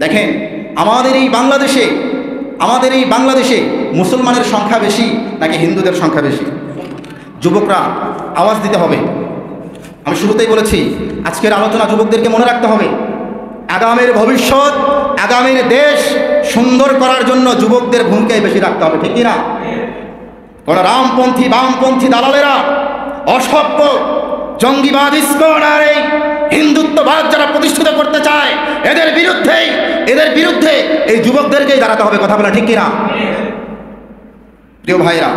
দেখেন আমাদের এই বাংলাদেশে মুসলমানের সংখ্যা বেশি নাকি হিন্দুদের সংখ্যা বেশি? যুবকরা আওয়াজ দিতে হবে। আমি শুরুতেই বলেছি আজকের আলোচনা যুবকদেরকে মনে রাখতে হবে। আগামীর ভবিষ্যৎ, আগামীর দেশ সুন্দর করার জন্য যুবকদের ভূমিকাই বেশি রাখতে হবে, ঠিক কিনা? কোন রামপন্থী বামপন্থী দালালেরা, অসভ্য জঙ্গিবাদ ইস্কন আর এই হিন্দুত্ববাদ যারা প্রতিষ্ঠিত করতে চায়, এদের বিরুদ্ধে এই যুবকদেরকেই দাঁড়াতে হবে। কথা বলা ঠিক কিনা? প্রিয় ভাইরা,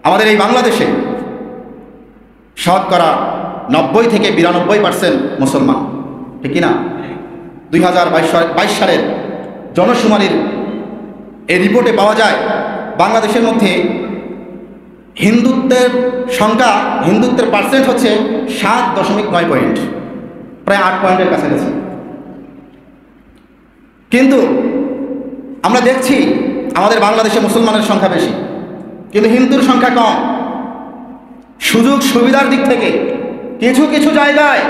আমাদের এই বাংলাদেশে শতকরা 90 থেকে 92% মুসলমান, ঠিক কিনা? 2022 সালের জনশুমারির এই রিপোর্টে পাওয়া যায় বাংলাদেশের মধ্যে হিন্দুত্বের পার্সেন্ট হচ্ছে 7.9 পয়েন্ট, প্রায় 8 পয়েন্টের কাছাকাছি। কিন্তু আমরা দেখছি আমাদের বাংলাদেশে মুসলমানের সংখ্যা বেশি, কিন্তু হিন্দুর সংখ্যা কম। সুযোগ সুবিধার দিক থেকে কিছু কিছু জায়গায়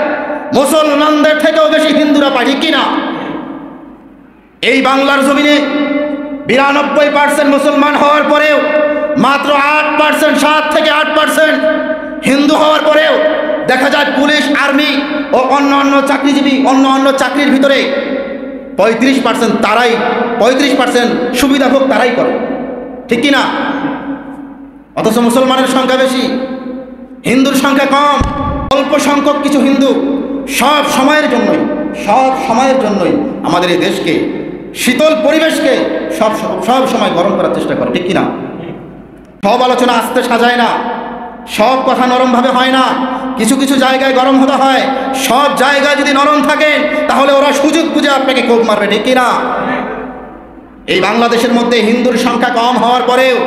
মুসলমানদের থেকেও বেশি হিন্দুরা পায়, ঠিক কিনা? এই বাংলার জমিনে 92% মুসলমান হওয়ার পরেও মাত্র 8%, 7 থেকে 8% হিন্দু হওয়ার পরেও দেখা যায় পুলিশ, আর্মি ও অন্য চাকরিজীবী, অন্য চাকরির ভিতরে 35% সুবিধাভোগ তারাই করে, ঠিক কিনা? অথচ মুসলমানের সংখ্যা বেশি, হিন্দুর সংখ্যা কম। অল্প সংখ্যক কিছু হিন্দু সব সময়ের জন্যই আমাদের এই দেশকে, শীতল পরিবেশকে সব সময় গরম করার চেষ্টা করে, ঠিক কিনা? সব আলোচনা আস্তে সাজায় না, সব কথা নরমভাবে হয় না, কিছু কিছু জায়গায় গরম হতে হয়। সব জায়গায় যদি নরম থাকে তাহলে ওরা সুযোগ বুঝে আপনাকে কোপ মারবে, ঠিক কিনা? এই বাংলাদেশের মধ্যে হিন্দুর সংখ্যা কম হওয়ার পরেও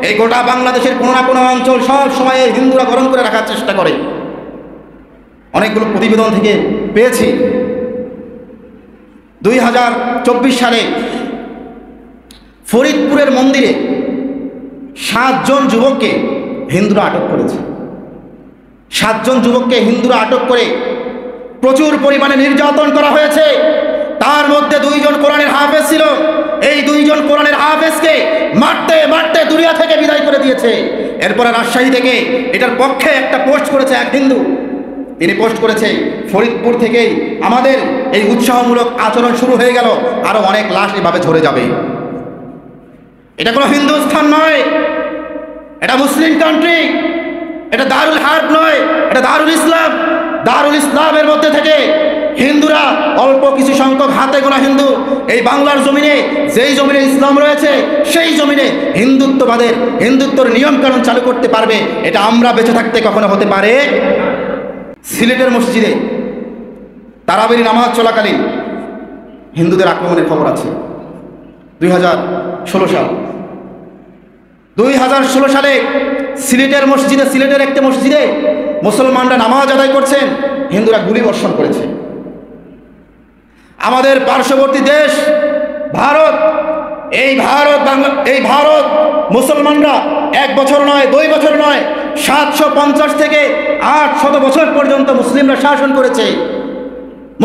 এই গোটা বাংলাদেশের কোনো না কোনো অঞ্চল সব সময় হিন্দুরা গরম করে রাখার চেষ্টা করে। অনেকগুলো প্রতিবেদন থেকে পেয়েছি 2024 সালে ফরিদপুরের মন্দিরে 7 জন যুবককে হিন্দুরা আটক করেছে। 7 জন যুবককে হিন্দুরা আটক করে প্রচুর পরিমাণে নির্যাতন করা হয়েছে। তার মধ্যে 2 জন কোরআনের হাফেজ ছিল। এই 2 জন কোরআনের হাফেজকে মারতে দুনিয়া থেকে বিদায় করে দিয়েছে। এরপরে রাজশাহী থেকে এটার পক্ষে একটা পোস্ট করেছে এক হিন্দু। তিনি পোস্ট করেছে, ফরিদপুর থেকেই আমাদের এই উৎসাহমূলক আচরণ শুরু হয়ে গেল, আরো অনেক লাশ এভাবে ঝরে যাবে। এটা কোনো হিন্দুস্থান নয়, এটা মুসলিম কান্ট্রি, এটা দারুল হার্ব নয়, এটা দারুল ইসলাম। দারুল ইসলামের মধ্যে থেকে হিন্দুরা অল্প কিছু সংখ্যক হাতে গোনা হিন্দু এই বাংলার জমিনে, যেই জমিনে ইসলাম রয়েছে সেই জমিনে হিন্দুত্বর নিয়মকানুন চালু করতে পারবে। এটা আমরা বেঁচে থাকতে কখনো হতে পারে। সিলেটের মসজিদে তারাবির নামাজ চলাকালীন হিন্দুদের আক্রমণের খবর আছে। 2016 সালে সিলেটের একটি মসজিদে মুসলমানরা নামাজ আদায় করছেন, হিন্দুরা গুলি বর্ষণ করেছে। আমাদের পার্শ্ববর্তী দেশ ভারত, এই ভারত মুসলমানরা 1 বছর নয়, 2 বছর নয়, 750 থেকে 800 বছর পর্যন্ত মুসলিমরা শাসন করেছে।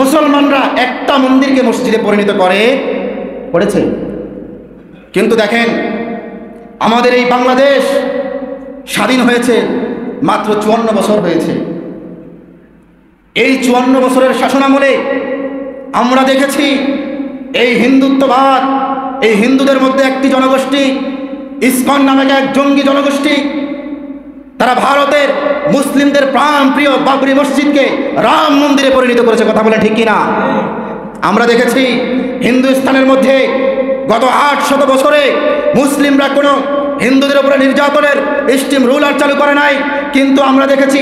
মুসলমানরা একটা মন্দিরকে মসজিদে পরিণত করেছে। কিন্তু দেখেন আমাদের এই বাংলাদেশ স্বাধীন হয়েছে মাত্র 54 বছর হয়েছে। এই 54 বছরের শাসনামলে আমরা দেখেছি এই হিন্দুত্ববাদ, এই হিন্দুদের মধ্যে একটি জনগোষ্ঠী ইসকন নামে এক জঙ্গি জনগোষ্ঠী, তারা ভারতের মুসলিমদের প্রাণপ্রিয় বাবরি মসজিদকে রাম মন্দিরে পরিণত করেছে। কথা বলে ঠিক কিনা? আমরা দেখেছি হিন্দুস্তানের মধ্যে গত 800 বছরে মুসলিমরা কোনো হিন্দুদের উপরে নির্যাতনের স্টিম রুলার চালু করে নাই, কিন্তু আমরা দেখেছি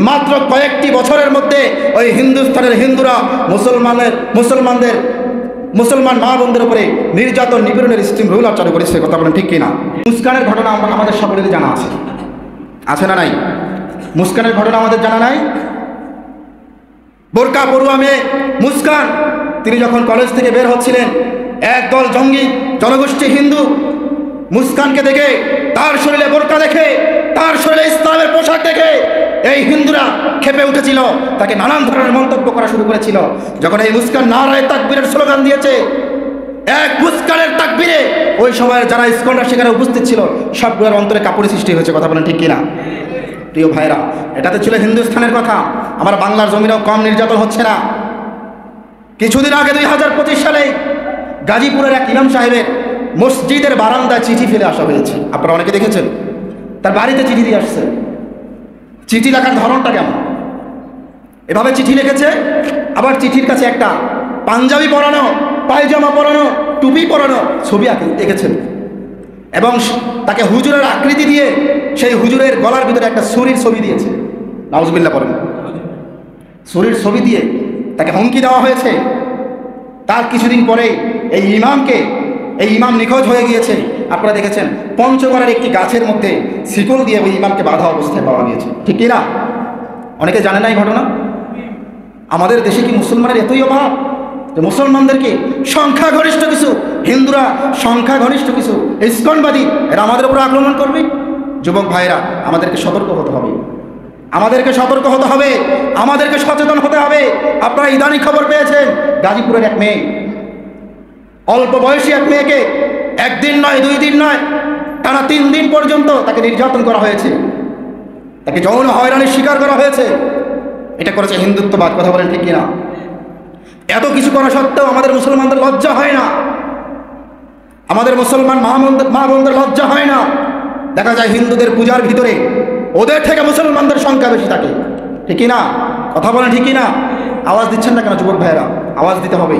মাত্র কয়েকটি বছরের মধ্যে ওই হিন্দুস্তানের হিন্দুরা মুসলমান মা বোনদের উপরে নির্যাতন নিপীড়নের স্টিম রুলার চালু করেছে। কথা বলেন ঠিক কিনা? মুস্কানের ঘটনা আমাদের সকলেরই জানা আছে না নাই? মুস্কানের ঘটনা আমাদের জানা নাই? বোরকা পড়ুয়া মেয়ে মুস্কান, তিনি যখন কলেজ থেকে বের হচ্ছিলেন, একদল জঙ্গি জনগোষ্ঠী হিন্দু মুস্কানকে দেখে, তার শরীরে বোরকা দেখে, তার শরীরে ইসলামের পোশাক দেখে এই হিন্দুরা ক্ষেপে উঠেছিল, তাকে নানান ধরনের মন্তব্য করা শুরু করেছিল। যখন এই মুস্কান নারায়ে তাকবীরের স্লোগান দিয়েছে, এক মুস্কানের তাকবীরে ওই সময়ের যারা ইসকনরা সেখানে উপস্থিত ছিল সবগুলোর অন্তরে কাপড় সৃষ্টি হয়েছে। কথা বলেন ঠিক কিনা? প্রিয় ভাইরা, এটাতে ছিল হিন্দুস্থানের কথা। আমার বাংলার জমিনেও কম নির্যাতন হচ্ছে না। কিছুদিন আগে 2025 সালে গাজীপুরের এক ইমাম সাহেবের মসজিদের বারান্দায় চিঠি ফেলে আসা হয়েছে। আপনারা অনেকে দেখেছেন, তার বাড়িতে চিঠি দিয়ে আসছে। চিঠি লেখার ধরনটা কেমন? এভাবে চিঠি লিখেছে, আবার চিঠির কাছে একটা পাঞ্জাবি পরানো, পায়জামা পরানো, টুপি পরানো ছবি এঁকেছেন এবং তাকে হুজুরের আকৃতি দিয়ে সেই হুজুরের গলার ভিতরে একটা ছুরির ছবি দিয়েছে। নাউজুবিল্লাহ পড়েন। ছুরির ছবি দিয়ে তাকে হুমকি দেওয়া হয়েছে। তার কিছুদিন পরে এই ইমাম নিখোঁজ হয়ে গিয়েছে। আপনারা দেখেছেন পঞ্চগড়ের একটি গাছের মধ্যে শিকল দিয়ে ওই ইমামকে বাঁধা অবস্থায় পাওয়া গিয়েছে। ঠিক কিনা? অনেকে জানে না এই ঘটনা। আমাদের দেশে কি মুসলমানের এতই অভাব যে মুসলমানদেরকে সংখ্যাগরিষ্ঠ কিছু হিন্দুরা, সংখ্যাগরিষ্ঠ কিছু ইসকনবাদী এরা আমাদের উপর আক্রমণ করবে? যুবক ভাইরা, আমাদেরকে সতর্ক হতে হবে, আমাদেরকে সতর্ক হতে হবে, আমাদেরকে সচেতন হতে হবে। আপনারা ইদানিং খবর পেয়েছেন গাজীপুরের এক মেয়ে, অল্প বয়সী এক মেয়েকে একদিন নয়, 2 দিন নয়, টানা 3 দিন পর্যন্ত তাকে নির্যাতন করা হয়েছে, তাকে যৌন হয়রানির শিকার করা হয়েছে। এটা করেছে হিন্দুত্ববাদ। কথা বলেন ঠিক কিনা? এত কিছু করা সত্ত্বেও আমাদের মুসলমানদের লজ্জা হয় না, আমাদের মুসলমান মা বোনদের লজ্জা হয় না। দেখা যায় হিন্দুদের পূজার ভিতরে ওদের থেকে মুসলমানদের সংখ্যা বেশি থাকে। ঠিক কিনা? কথা বলেন ঠিক কিনা? আওয়াজ দিচ্ছেন না কেন যুবক ভাইয়েরা? আওয়াজ দিতে হবে।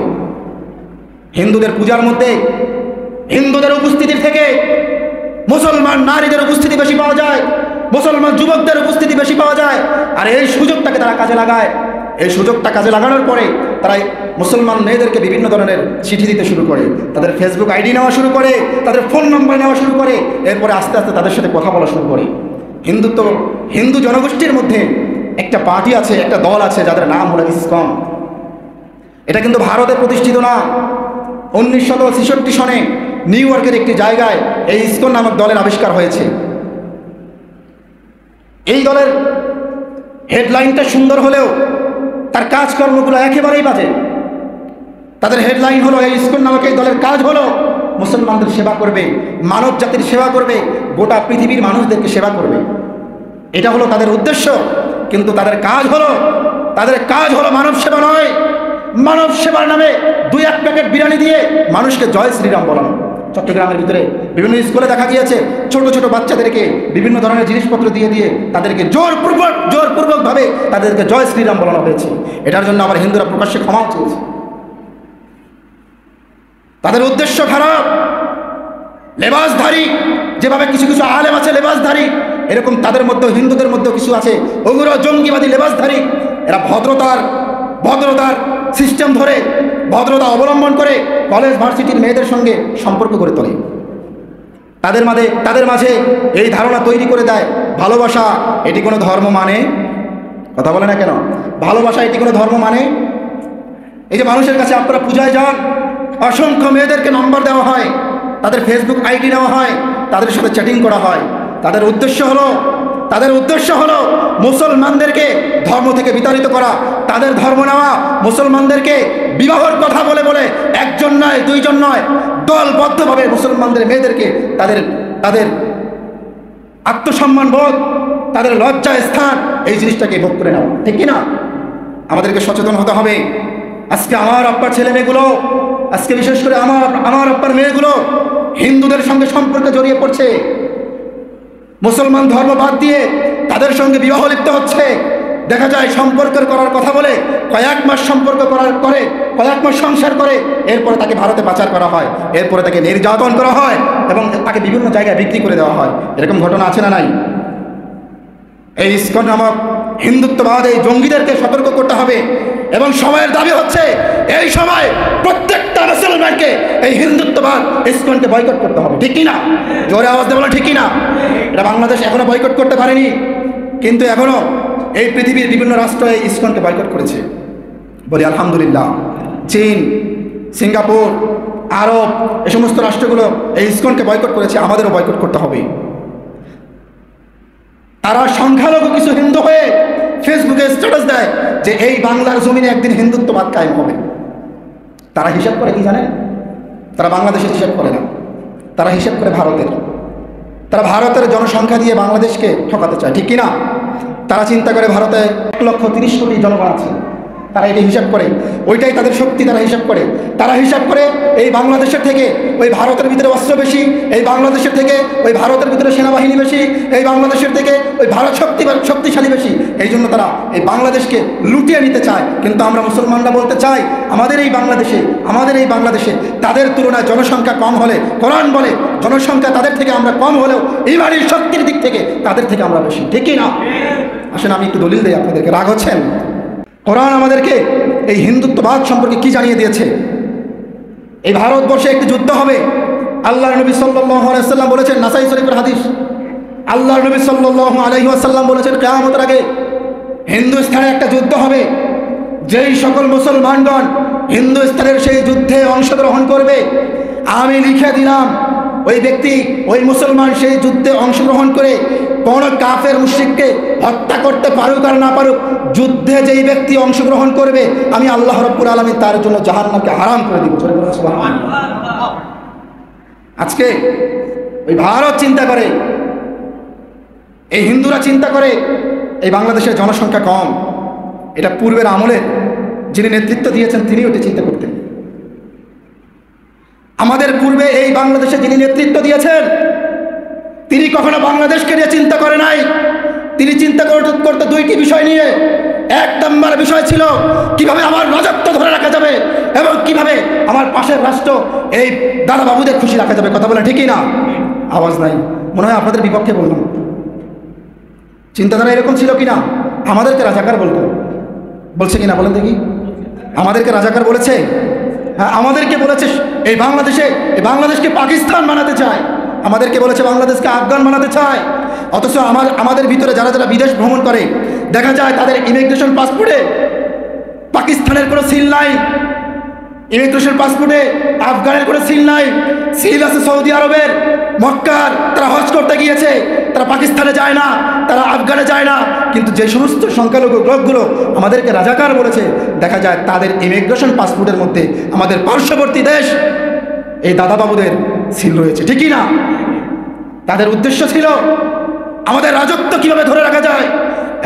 হিন্দুদের পূজার মধ্যে হিন্দুদের উপস্থিতির থেকে মুসলমান নারীদের উপস্থিতি বেশি পাওয়া যায়, মুসলমান যুবকদের উপস্থিতি বেশি পাওয়া যায়। আর এই সুযোগটাকে তারা কাজে লাগায়। এই সুযোগটা কাজে লাগানোর পরে তারা মুসলমান মেয়েদেরকে বিভিন্ন ধরনের চিঠি দিতে শুরু করে, তাদের ফেসবুক আইডি নেওয়া শুরু করে, তাদের ফোন নম্বর নেওয়া শুরু করে, এরপরে আস্তে আস্তে তাদের সাথে কথা বলা শুরু করে। হিন্দু জনগোষ্ঠীর মধ্যে একটা পার্টি আছে, একটা দল আছে যাদের নাম হলো ইসকন। এটা কিন্তু ভারতে প্রতিষ্ঠিত না। 1966 সনে নিউ ইয়র্কের একটি জায়গায় এই ইসকন নামক দলের আবিষ্কার হয়েছে। এই দলের হেডলাইনটা সুন্দর হলেও তার কাজকর্মগুলো একেবারেই বাজে। তাদের হেডলাইন হলো, এই ইসকন নামক এই দলের কাজ হলো মুসলমানদের সেবা করবে, মানব জাতির সেবা করবে, গোটা পৃথিবীর মানুষদেরকে সেবা করবে। এটা হলো তাদের উদ্দেশ্য। কিন্তু তাদের কাজ হলো মানব সেবা নয়। মানব সেবার নামে 2-1 প্যাকেট বিরিয়ানি দিয়ে মানুষকে জয় শ্রীরাম বলানো। চট্টগ্রামের ভিতরে বিভিন্ন স্কুলে দেখা গিয়েছে ছোট ছোট বাচ্চাদেরকে বিভিন্ন ধরনের জিনিসপত্র দিয়ে তাদেরকে জোরপূর্বকভাবে তাদেরকে জয় শ্রীরাম বলানো হয়েছে। এটার জন্য আবার হিন্দুরা প্রকাশ্যে ক্ষমা চেয়েছে। তাদের উদ্দেশ্য খারাপ। লেবাসধারী, যেভাবে কিছু কিছু আলেম আছে লেবাসধারী, এরকম তাদের মধ্যে হিন্দুদের মধ্যেও কিছু আছে উগ্র জঙ্গিবাদী লেবাসধারী। এরা ভদ্রতার সিস্টেম ধরে, ভদ্রতা অবলম্বন করে কলেজ ভার্সিটির মেয়েদের সঙ্গে সম্পর্ক করে তোলে। তাদের মাঝে এই ধারণা তৈরি করে দেয় ভালোবাসা এটি কোনো ধর্ম মানে? কথা বলে না কেন? ভালোবাসা এটি কোনো ধর্ম মানে? এই যে মানুষের কাছে আপনারা পূজায় যান, অসংখ্য মেয়েদেরকে নম্বর দেওয়া হয়, তাদের ফেসবুক আইডি নেওয়া হয়, তাদের সাথে চ্যাটিং করা হয়। তাদের উদ্দেশ্য হলো মুসলমানদেরকে ধর্ম থেকে বিতাড়িত করা, তাদের ধর্ম নেওয়া, মুসলমানদেরকে বিবাহের কথা বলে 1 জন নয় 2 জন নয়, দলবদ্ধভাবে মুসলমানদের মেয়েদেরকে তাদের আত্মসম্মান বোধ, তাদের লজ্জা স্থান, এই জিনিসটাকে ভোগ করে নেওয়া। ঠিক কিনা? আমাদেরকে সচেতন হতে হবে। আজকে আমার আব্বার ছেলে মেয়েগুলো, আজকে বিশেষ করে আমার আব্বার মেয়েগুলো হিন্দুদের সঙ্গে সম্পর্কে জড়িয়ে পড়ছে। মুসলমান ধর্ম বাদ দিয়ে তাদের সঙ্গে বিবাহ লিপ্ত হচ্ছে। দেখা যায় সম্পর্কের করার কথা বলে কয়েক মাস সম্পর্ক কয়েক মাস সংসার করে, এরপরে তাকে ভারতে পাচার করা হয়, এরপরে তাকে নির্যাতন করা হয় এবং তাকে বিভিন্ন জায়গায় বিক্রি করে দেওয়া হয়। এরকম ঘটনা আছে না নাই? এই ইসকন নামক হিন্দুত্ববাদ, এই জঙ্গিদেরকে সতর্ক করতে হবে এবং সময়ের দাবি হচ্ছে এই সময় প্রত্যেকটা মুসলমানকে এই হিন্দুত্ববাদ ইসকনকে বয়কট করতে হবে। ঠিক কিনা? জোরে আওয়াজ দিয়ে বলো ঠিক কিনা? এটা বাংলাদেশ এখনো বয়কট করতে পারেনি, কিন্তু এখনো এই পৃথিবীর বিভিন্ন রাষ্ট্র এই ইসকনকে বয়কট করেছে। বলি আলহামদুলিল্লাহ। চীন, সিঙ্গাপুর, আরব, এই সমস্ত রাষ্ট্রগুলো এই ইসকনকে বয়কট করেছে। আমাদেরও বয়কট করতে হবে। তারা সংখ্যালঘু কিছু হিন্দু হয়ে ফেসবুকে স্ট্যাটাস দেয় যে এই বাংলার জমিনে একদিন হিন্দুত্ববাদ কায়েম হবে। তারা হিসাব করে কি জানেন? তারা বাংলাদেশের হিসাব করে না, তারা হিসাব করে ভারতের। তারা ভারতের জনসংখ্যা দিয়ে বাংলাদেশকে ঠকাতে চায়, ঠিক কিনা? তারা চিন্তা করে ভারতে 1,30,00,000 জনগণ আছে, তারা এটা হিসাব করে, ওইটাই তাদের শক্তি, তারা হিসাব করে। তারা হিসাব করে এই বাংলাদেশের থেকে ওই ভারতের ভিতরে অস্ত্র বেশি, এই বাংলাদেশের থেকে ওই ভারতের ভিতরে সেনাবাহিনী বেশি, এই বাংলাদেশের থেকে ওই ভারত শক্তিশালী বেশি। এই জন্য তারা এই বাংলাদেশকে লুটিয়ে নিতে চায়। কিন্তু আমরা মুসলমানরা বলতে চাই, আমাদের এই বাংলাদেশে তাদের তুলনায় জনসংখ্যা কম হলে, কোরআন বলে জনসংখ্যা তাদের থেকে আমরা কম হলেও ইমানের শক্তির দিক থেকে তাদের থেকে আমরা বেশি, ঠিকই না? আসেন আমি একটু দলিল দিই আপনাদেরকে, রাগ হচ্ছেন? কোরআন আমাদেরকে এই হিন্দুত্ববাদ সম্পর্কে কি জানিয়ে দিয়েছে? এই ভারতবর্ষে একটি যুদ্ধ হবে। আল্লাহর নবী সাল্লাল্লাহু আলাইহি ওয়াসাল্লাম বলেছেন, নাসাই শরীফের হাদিস, আল্লাহর নবী সাল্লাল্লাহু আলাইহি ওয়াসাল্লাম বলেছেন কিয়ামতের আগে হিন্দুস্তানে একটা যুদ্ধ হবে। যেই সকল মুসলমানগণ হিন্দুস্তানের সেই যুদ্ধে অংশগ্রহণ করবে, আমি লিখে দিলাম ওই ব্যক্তি, ওই মুসলমান সেই যুদ্ধে অংশগ্রহণ করে কোন কাফের মুশরিককে হত্যা করতে পারুক আর না পারুক, যুদ্ধে যেই ব্যক্তি অংশগ্রহণ করবে আমি আল্লাহ রাব্বুল আলামিন তার জন্য জাহান্নামকে হারাম করে দিব। আজকে ওই ভারত চিন্তা করে, এই হিন্দুরা চিন্তা করে এই বাংলাদেশের জনসংখ্যা কম। এটা পূর্বের আমলে যিনি নেতৃত্ব দিয়েছেন তিনি ওটা চিন্তা করতেন। আমাদের পূর্বে এই বাংলাদেশে যিনি নেতৃত্ব দিয়েছেন তিনি কখনো বাংলাদেশকে নিয়ে চিন্তা করে নাই। তিনি চিন্তা করতে দুইটি বিষয় নিয়ে। এক নম্বর বিষয় ছিল কিভাবে আমার রাজত্ব ধরে রাখা যাবে এবং কিভাবে আমার পাশের রাষ্ট্র এই দাদা বাবুদের খুশি রাখা যাবে। কথা বলে ঠিকই না? আওয়াজ নাই, মনে হয় আপনাদের বিপক্ষে বললাম। চিন্তাধারা এরকম ছিল কিনা? আমাদেরকে রাজাকার বলছে কিনা বলেন দেখি? আমাদেরকে রাজাকার বলেছে? হ্যাঁ, আমাদেরকে বলেছে এই বাংলাদেশকে পাকিস্তান বানাতে চায়, আমাদেরকে বলেছে বাংলাদেশকে আফগান বানাতে চায়। অথচ আমাদের ভিতরে যারা যারা বিদেশ ভ্রমণ করে দেখা যায় তাদের ইমিগ্রেশন পাসপোর্টে পাকিস্তানের কোনো সিল নাই, ইমিগ্রেশন পাসপোর্টে আফগানের কোনো সিল নাই। সিল আছে সৌদি আরবের, মক্কার। তারা হজ করতে গিয়েছে, তারা পাকিস্তানে যায় না, তারা আফগানে যায় না। কিন্তু যে সমস্ত সংখ্যালঘু গ্রুপগুলো আমাদেরকে রাজাকার বলেছে, দেখা যায় তাদের ইমিগ্রেশন পাসপোর্টের মধ্যে আমাদের পার্শ্ববর্তী দেশ এই দাদাবাবুদের সিল রয়েছে, ঠিকই না? তাদের উদ্দেশ্য ছিল আমাদের রাজত্ব কিভাবে ধরে রাখা যায়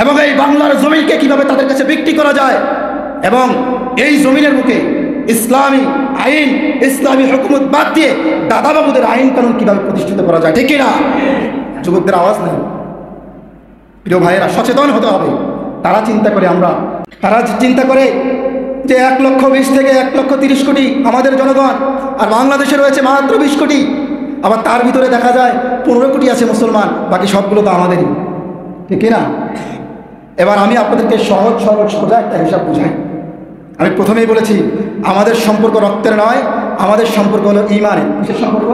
এবং এই বাংলার জমিনকে কিভাবে তাদের কাছে বিক্রি করা যায় এবং এই জমিনের বুকে ইসলামী আইন, ইসলামী হুকুমত বাদ দিয়ে দাদাবাবুদের আইন কানুন কিভাবে প্রতিষ্ঠিত করা যায়, ঠিকই না? যুবকদের আওয়াজ নেই। প্রিয় ভাইয়েরা, সচেতন হতে হবে। তারা চিন্তা করে যে 1,20,000 থেকে 1,30,00,000 কোটি আমাদের জনগণ, আর বাংলাদেশে রয়েছে মাত্র 20 কোটি। আবার তার ভিতরে দেখা যায় 15 কোটি আছে মুসলমান, বাকি সবগুলো তো আমাদেরই, ঠিক না? এবার আমি আপনাদেরকে সহজ সরল সোজা একটা হিসাব বুঝাই। আমি প্রথমেই বলেছি আমাদের সম্পর্ক রক্তের নয়, আমাদের সম্পর্ক হলো ইমানের। কিসের সম্পর্ক?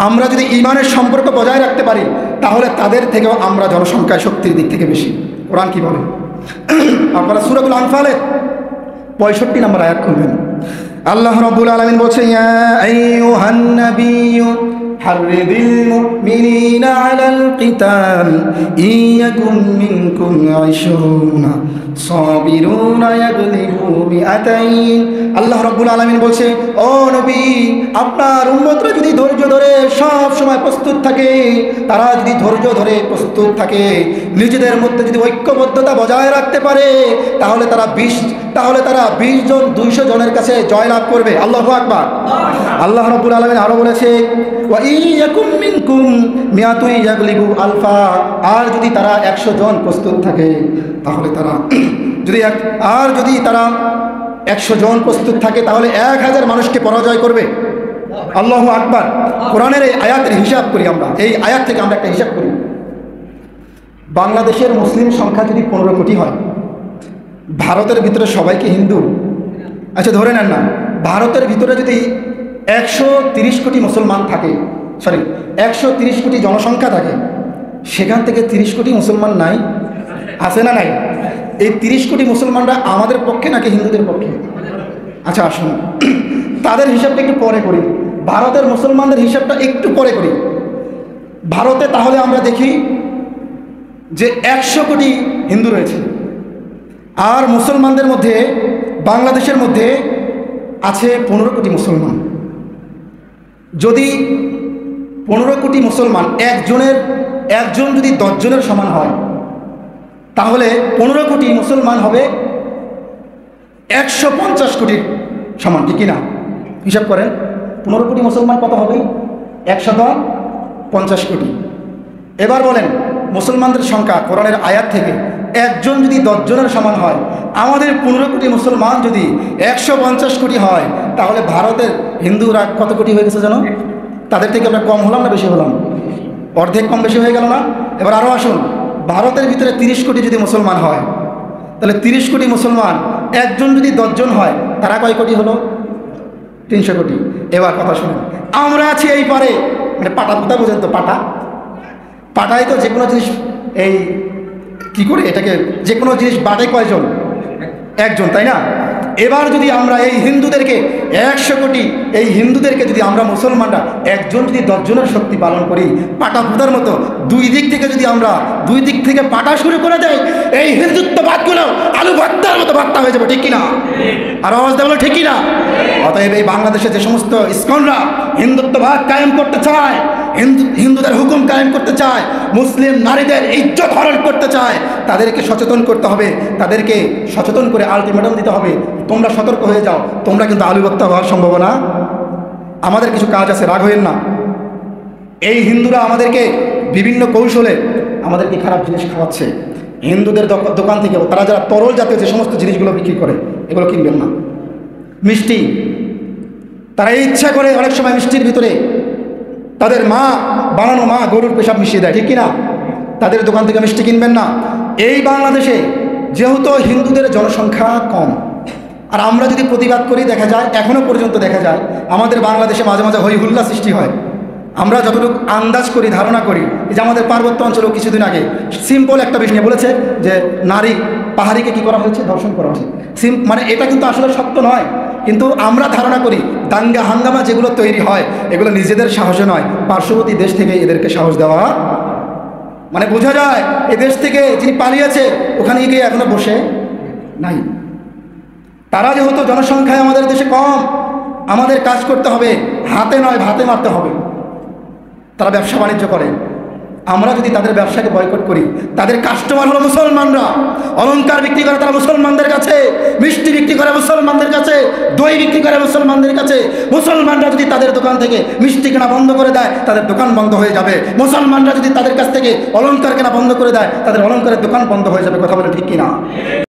আমরা যদি ইমানের সম্পর্ক বজায় রাখতে পারি তাহলে তাদের থেকেও আমরা জনসংখ্যায় শক্তির দিক থেকে বেশি। কোরআন কি বলে? আপনারা সূরাতুল আনফালের 65 নম্বর আয়াত খুলবেন। আল্লাহ রাব্বুল আলামিন বলছেন, ইয়া আইয়ুহান নাবিয়্যু হাররিদিল মুমিনিনা আলাল কিতাল ইয়াকুম মিনকুম 20 সাবিরুনা ইয়াগলিবু মিআতাইন। আল্লাহ রাব্বুল আলামিন বলছে, ও নবী, আপনার উম্মতরা যদি ধৈর্য ধরে সব সময় প্রস্তুত থাকে, তারা যদি ধৈর্য ধরে প্রস্তুত থাকে, নিজেদের মধ্যে যদি ঐক্যবদ্ধতা বজায় রাখতে পারে, তাহলে তারা 20 জন 200 জনের কাছে জয়লাভ করবে। আল্লাহু আকবার। আল্লাহ রাব্বুল আলামিন আরো বলেছে, ওয়া ইয়াকুম মিনকুম মিআতুন ইয়াগলিবু আলফা। আর যদি তারা 100 জন প্রস্তুত থাকে তাহলে তারা যদি 100 জন প্রস্তুত থাকে তাহলে 1000 মানুষকে পরাজয় করবে। আল্লাহু আকবার। কোরআনের এই আয়াতের হিসাব করি আমরা, এই আয়াত থেকে আমরা একটা হিসাব করি। বাংলাদেশের মুসলিম সংখ্যা যদি 15 কোটি হয়, ভারতের ভিতরে সবাইকে হিন্দু, আচ্ছা ধরে নেন না, ভারতের ভিতরে যদি 130 কোটি মুসলমান থাকে, 130 কোটি জনসংখ্যা থাকে, সেখান থেকে 30 কোটি মুসলমান নাই, আছে না নাই? এই 30 কোটি মুসলমানরা আমাদের পক্ষে নাকি হিন্দুদের পক্ষে? আচ্ছা আসুন তাদের হিসাবটা একটু পরে করি, ভারতের মুসলমানদের হিসাবটা একটু পরে করি। ভারতে তাহলে আমরা দেখি যে 100 কোটি হিন্দু রয়েছে, আর মুসলমানদের মধ্যে বাংলাদেশের মধ্যে আছে 15 কোটি মুসলমান। যদি 15 কোটি মুসলমান একজন যদি 10 জনের সমান হয়, তাহলে 15 কোটি মুসলমান হবে 150 কোটির সমান, ঠিক কিনা? হিসাব করেন, 15 কোটি মুসলমান কত হবে? 150 কোটি। এবার বলেন, মুসলমানদের সংখ্যা কোরআনের আয়াত থেকে একজন যদি 10 জনের সমান হয়, আমাদের 15 কোটি মুসলমান যদি 150 কোটি হয়, তাহলে ভারতের হিন্দুরা কত কোটি হয়ে গেছে জানো? তাদের থেকে আমরা কম হলাম না বেশি হলাম? অর্ধেক কম বেশি হয়ে গেল না? এবার আরও আসুন, ভারতের ভিতরে 30 কোটি যদি মুসলমান হয়, তাহলে 30 কোটি মুসলমান একজন যদি 10 জন হয়, তারা কয় কোটি হলো? 300 কোটি। এবার কথা শুনুন, আমরা আছি এই পারে, মানে পাটা কোথায় বোঝেন তো? পাটায় তো যে কোনো জিনিস এই কি করে এটাকে, যে কোনো জিনিস বাটে কয়জন? একজন, তাই না? এবার যদি আমরা এই হিন্দুদেরকে 100 কোটি, এই হিন্দুদেরকে যদি আমরা মুসলমানরা একজন যদি 10 জনের শক্তি পালন করি, পাটা ফুটার মতো দুই দিক থেকে পাটা শুরু করে দেয়, এই হিন্দুত্ববাদগুলো আলু ভর্তার মতো ভর্তা হয়ে যাবে, ঠিক কিনা? আর আওয়াজ দেওয়া ঠিক কিনা? অতএব এই বাংলাদেশে যে সমস্ত ইসকনরা হিন্দুত্ববাদ কায়েম করতে চায়, হিন্দুদের হুকুম কায়েম করতে চায়, মুসলিম নারীদের ইজ্জত হরণ করতে চায়, তাদেরকে সচেতন করতে হবে, তাদেরকে সচেতন করে আলটিমেটাম দিতে হবে, তোমরা সতর্ক হয়ে যাও, তোমরা কিন্তু আলুভক্তা হওয়ার সম্ভাবনা। আমাদের কিছু কাজ আছে, রাগ হইেন না। এই হিন্দুরা আমাদেরকে বিভিন্ন কৌশলে আমাদেরকে খারাপ জিনিস খাওয়াচ্ছে। হিন্দুদের দোকান থেকে তারা যারা তরল জাতীয় যে সমস্ত জিনিসগুলো বিক্রি করে, এগুলো কিনবেন না। মিষ্টি, তারা ইচ্ছা করে অনেক সময় মিষ্টির ভিতরে তাদের মা বানানো গরুর পেশাব মিশিয়ে দেয়, ঠিক কিনা? তাদের দোকান থেকে মিষ্টি কিনবেন না। এই বাংলাদেশে যেহেতু হিন্দুদের জনসংখ্যা কম, আর আমরা যদি প্রতিবাদ করি, দেখা যায় এখনও পর্যন্ত দেখা যায় আমাদের বাংলাদেশে মাঝে মাঝে হই হুল্লা সৃষ্টি হয়। আমরা যতটুকু আন্দাজ করি, ধারণা করি, যে আমাদের পার্বত্য অঞ্চলেও কিছুদিন আগে সিম্পল একটা বিষয় নিয়ে বলেছে যে নারী পাহাড়িকে কি করা হয়েছে? ধর্ষণ করা হয়েছে। মানে এটা কিন্তু আসলে সত্য নয়, কিন্তু আমরা ধারণা করি দাঙ্গা হাঙ্গামা যেগুলো তৈরি হয়, এগুলো নিজেদের সাহসে নয়, পার্শ্ববর্তী দেশ থেকে এদেরকে সাহস দেওয়া। মানে বোঝা যায় এই দেশ থেকে যিনি পালিয়েছে ওখানে গিয়ে এখনো বসে নাই। তারা যেহেতু জনসংখ্যায় আমাদের দেশে কম, আমাদের কাজ করতে হবে, হাতে নয় ভাতে মারতে হবে। তারা ব্যবসা বাণিজ্য করে, আমরা যদি তাদের ব্যবসাকে বয়কট করি, তাদের কাস্টমার হলো মুসলমানরা। অলংকার বিক্রি করে তারা মুসলমানদের কাছে, মিষ্টি বিক্রি করে মুসলমানদের কাছে, দই বিক্রি করে মুসলমানদের কাছে। মুসলমানরা যদি তাদের দোকান থেকে মিষ্টি কেনা বন্ধ করে দেয়, তাদের দোকান বন্ধ হয়ে যাবে। মুসলমানরা যদি তাদের কাছ থেকে অলংকার কেনা বন্ধ করে দেয়, তাদের অলংকারের দোকান বন্ধ হয়ে যাবে। কথা বলে ঠিক কিনা?